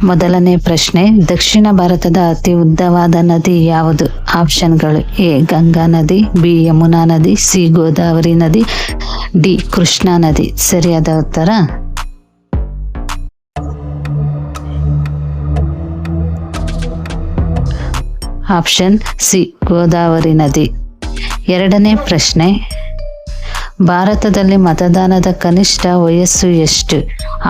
ಮೊದಲನೇ ಪ್ರಶ್ನೆ, ದಕ್ಷಿಣ ಭಾರತದ ಅತಿ ಉದ್ದವಾದ ನದಿ ಯಾವುದು? ಆಪ್ಷನ್ಗಳು: ಎ ಗಂಗಾ ನದಿ, ಬಿ ಯಮುನಾ ನದಿ, ಸಿ ಗೋದಾವರಿ ನದಿ, ಡಿ ಕೃಷ್ಣಾ ನದಿ. ಸರಿಯಾದ ಉತ್ತರ ಆಪ್ಷನ್ ಸಿ ಗೋದಾವರಿ ನದಿ. ಎರಡನೇ ಪ್ರಶ್ನೆ, ಭಾರತದಲ್ಲಿ ಮತದಾನದ ಕನಿಷ್ಠ ವಯಸ್ಸು ಎಷ್ಟು?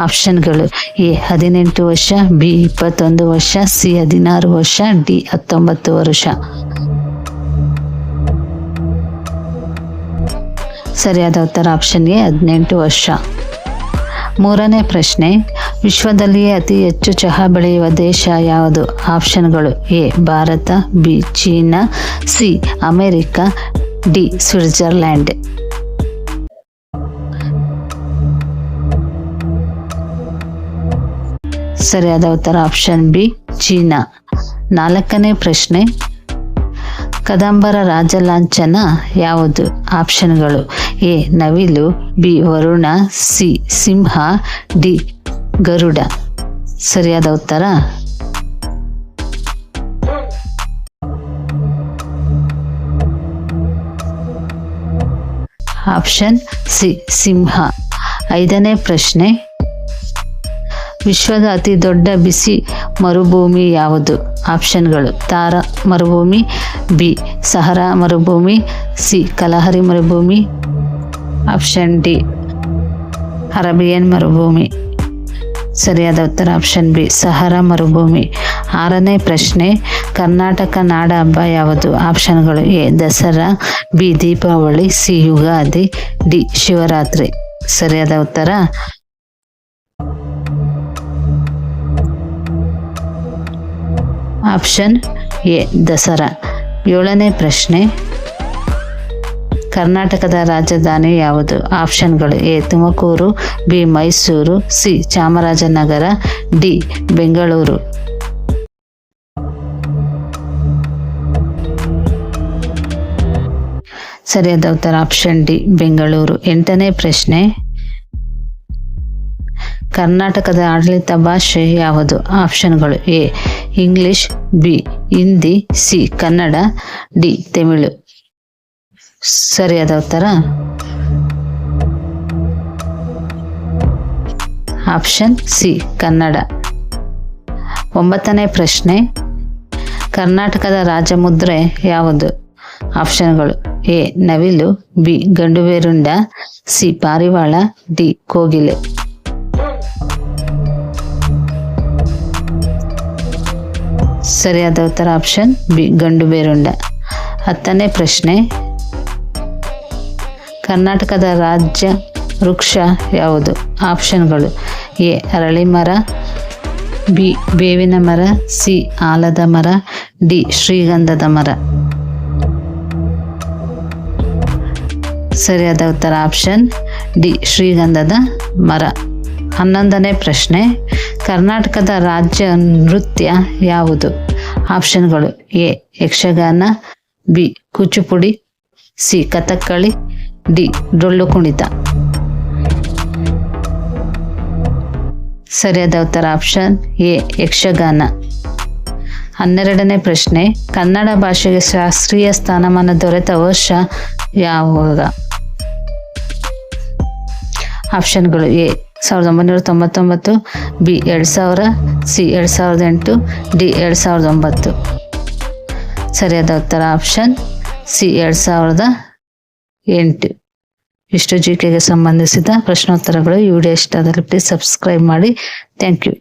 ಆಪ್ಷನ್ಗಳು: ಎ 18 ವರ್ಷ, ಬಿ 21 ವರ್ಷ, ಸಿ 16 ವರ್ಷ, ಡಿ 19 ವರ್ಷ. ಸರಿಯಾದ ಉತ್ತರ ಆಪ್ಷನ್ ಎ 18 ವರ್ಷ. ಮೂರನೇ ಪ್ರಶ್ನೆ, ವಿಶ್ವದಲ್ಲಿಯೇ ಅತಿ ಹೆಚ್ಚು ಚಹಾ ಬೆಳೆಯುವ ದೇಶ ಯಾವುದು? ಆಪ್ಷನ್ಗಳು: ಎ ಭಾರತ, ಬಿ ಚೀನಾ, ಸಿ ಅಮೆರಿಕ, ಡಿ ಸ್ವಿಟ್ಜರ್ಲ್ಯಾಂಡ್. ಸರಿಯಾದ ಉತ್ತರ ಆಪ್ಷನ್ ಬಿ ಚೀನಾ. ನಾಲ್ಕನೇ ಪ್ರಶ್ನೆ, ಕದಂಬರ ರಾಜ ಲಾಂಛನ ಯಾವುದು? ಆಪ್ಷನ್ಗಳು: ಎ ನವಿಲು, ಬಿ ವರುಣ, ಸಿ ಸಿಂಹ, ಡಿ ಗರುಡ. ಸರಿಯಾದ ಉತ್ತರ ಆಪ್ಷನ್ ಸಿ ಸಿಂಹ. ಐದನೇ ಪ್ರಶ್ನೆ, ವಿಶ್ವದ ಅತಿ ದೊಡ್ಡ ಬಿಸಿ ಮರುಭೂಮಿ ಯಾವುದು? ಆಪ್ಷನ್ಗಳು: ತಾರಾ ಮರುಭೂಮಿ, ಬಿ ಸಹರಾ ಮರುಭೂಮಿ, ಸಿ ಕಲಹರಿ ಮರುಭೂಮಿ, ಆಪ್ಷನ್ ಡಿ ಅರೇಬಿಯನ್ ಮರುಭೂಮಿ. ಸರಿಯಾದ ಉತ್ತರ ಆಪ್ಷನ್ ಬಿ ಸಹರಾ ಮರುಭೂಮಿ. ಆರನೇ ಪ್ರಶ್ನೆ, ಕರ್ನಾಟಕ ನಾಡ ಹಬ್ಬ ಯಾವುದು? ಆಪ್ಷನ್ಗಳು: A Dasara, B Deepavali, C Ugadi, D Shivaratri. ಸರಿಯಾದ ಉತ್ತರ ಆಪ್ಷನ್ ಎ ದಸರಾ. ಏಳನೇ ಪ್ರಶ್ನೆ, ಕರ್ನಾಟಕದ ರಾಜಧಾನಿ ಯಾವುದು? ಆಪ್ಷನ್ಗಳು: A Tumakuru, B Mysuru, C Chamarajanagar, D Bengaluru. ಸರಿಯಾದ ಉತ್ತರ ಆಪ್ಷನ್ ಡಿ ಬೆಂಗಳೂರು. ಎಂಟನೇ ಪ್ರಶ್ನೆ, ಕರ್ನಾಟಕದ ಆಡಳಿತ ಭಾಷೆ ಯಾವುದು? ಆಪ್ಷನ್ಗಳು: A English, B Hindi, C Kannada, D Tamil. ಸರಿಯಾದ ಉತ್ತರ ಆಪ್ಷನ್ ಸಿ ಕನ್ನಡ. ಒಂಬತ್ತನೇ ಪ್ರಶ್ನೆ, ಕರ್ನಾಟಕದ ರಾಜಮುದ್ರೆ ಯಾವುದು? ಆಪ್ಷನ್ಗಳು: ಎ ನವಿಲು, ಬಿ ಗಂಡುಬೇರುಂಡ, ಸಿ ಪಾರಿವಾಳ, ಡಿ ಕೋಗಿಲೆ. ಸರಿಯಾದ ಉತ್ತರ ಆಪ್ಷನ್ ಬಿ ಗಂಡುಬೇರುಂಡ. ಹತ್ತನೇ ಪ್ರಶ್ನೆ, ಕರ್ನಾಟಕದ ರಾಜ್ಯ ವೃಕ್ಷ ಯಾವುದು? ಆಪ್ಷನ್ಗಳು: ಎ ಅರಳಿ ಮರ, ಬಿ ಬೇವಿನ ಮರ, ಸಿ ಆಲದ ಮರ, ಡಿ ಶ್ರೀಗಂಧದ ಮರ. ಸರಿಯಾದ ಉತ್ತರ ಆಪ್ಷನ್ ಡಿ ಶ್ರೀಗಂಧದ ಮರ. 11ನೇ ಪ್ರಶ್ನೆ, ಕರ್ನಾಟಕದ ರಾಜ್ಯ ನೃತ್ಯ ಯಾವುದು? ಆಪ್ಷನ್ಗಳು: A Yakshagana, B Kuchipudi, C Kathakali, D Dollu Kunitha. ಸರಿಯಾದ ಉತ್ತರ ಆಪ್ಷನ್ ಎ ಯಕ್ಷಗಾನ. 12ನೇ ಪ್ರಶ್ನೆ, ಕನ್ನಡ ಭಾಷೆಗೆ ಶಾಸ್ತ್ರೀಯ ಸ್ಥಾನಮಾನ ದೊರೆತ ವರ್ಷ ಯಾವಾಗ? ಆಪ್ಷನ್ಗಳು: ಎ 1999, ಬಿ 2000, ಸಿ 2008, ಡಿ 2009. ಸರಿಯಾದ ಉತ್ತರ ಆಪ್ಷನ್ ಸಿ 2008. ಇಷ್ಟು ಜಿಕೆಗೆ ಸಂಬಂಧಿಸಿದ ಪ್ರಶ್ನೋತ್ತರಗಳು. ಈ ವಿಡಿಯೋ ಇಷ್ಟ ಆದರೆ ಪ್ಲೀಸ್ ಸಬ್ಸ್ಕ್ರೈಬ್ ಮಾಡಿ. Thank you.